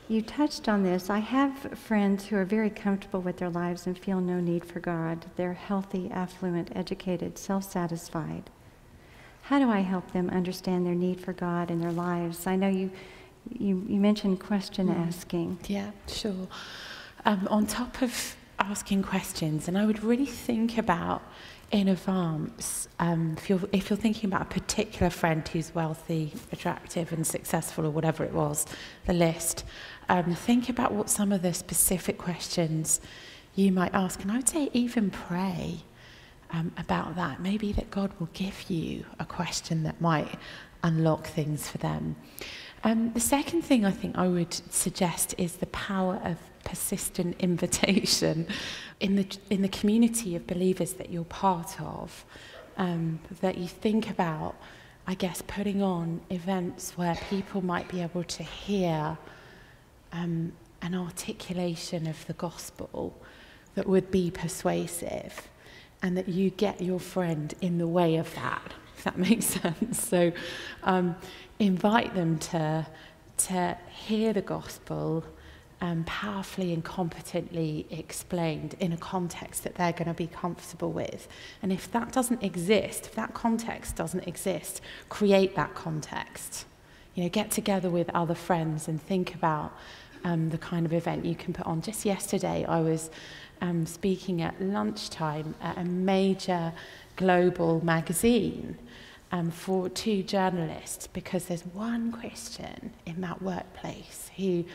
You touched on this. I have friends who are very comfortable with their lives and feel no need for God. They're healthy, affluent, educated, self-satisfied. How do I help them understand their need for God in their lives? I know you mentioned question asking. Yeah, sure. On top of asking questions, and I would really think about in advance, if you're thinking about a particular friend who's wealthy, attractive and successful, or whatever it was, the list, think about what some of the specific questions you might ask. And I would say even pray about that. Maybe that God will give you a question that might unlock things for them. The second thing I think I would suggest is the power of persistent invitation in the community of believers that you're part of, that you think about, I guess, putting on events where people might be able to hear an articulation of the gospel that would be persuasive, and that you get your friend in the way of that, if that makes sense. So invite them to hear the gospel powerfully and competently explained in a context that they're going to be comfortable with. And if that doesn't exist, if that context doesn't exist, create that context. Get together with other friends and think about the kind of event you can put on. Just yesterday, I was speaking at lunchtime at a major global magazine for 2 journalists, because there's one Christian in that workplace who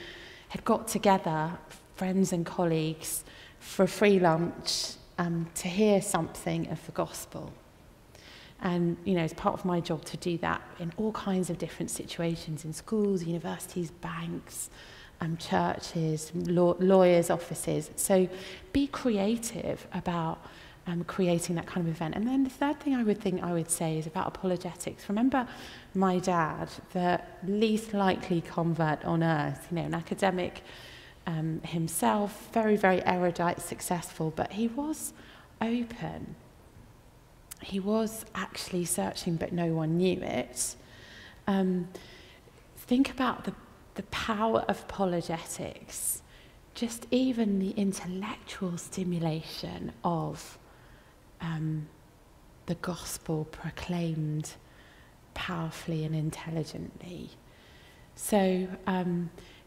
had got together, friends and colleagues, for a free lunch to hear something of the gospel. And, it's part of my job to do that in all kinds of different situations, in schools, universities, banks, churches, lawyers' offices. So be creative about creating that kind of event. And then the third thing I would say is about apologetics. Remember my dad, the least likely convert on earth, an academic himself, very, very erudite, successful, but he was open. He was actually searching, but no one knew it. Think about the power of apologetics, just even the intellectual stimulation of the gospel proclaimed powerfully and intelligently. So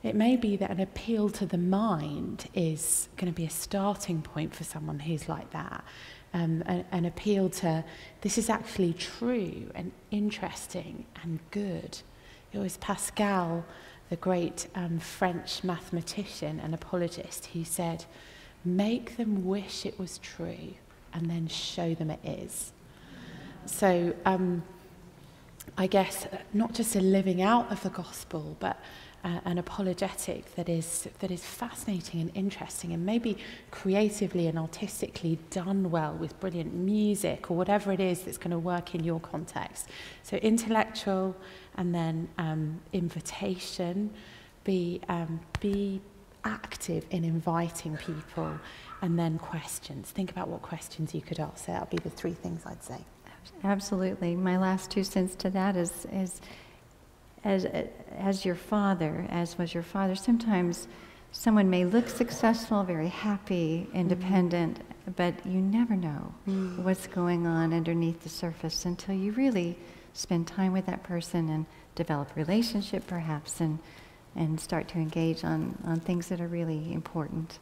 it may be that an appeal to the mind is going to be a starting point for someone who's like that. An appeal to, this is actually true and interesting and good. It was Pascal, the great French mathematician and apologist, who said, make them wish it was true and then show them it is. So I guess not just a living out of the gospel, but an apologetic that is fascinating and interesting, and maybe creatively and artistically done well with brilliant music or whatever it is that's going to work in your context. So intellectual, and then invitation. Be active in inviting people, and then questions. Think about what questions you could ask. So that'll be the 3 things I'd say. Absolutely. My last 2 cents to that is as your father, as was your father, sometimes someone may look successful, very happy, independent, but you never know what's going on underneath the surface until you really spend time with that person and develop a relationship perhaps, and start to engage on things that are really important.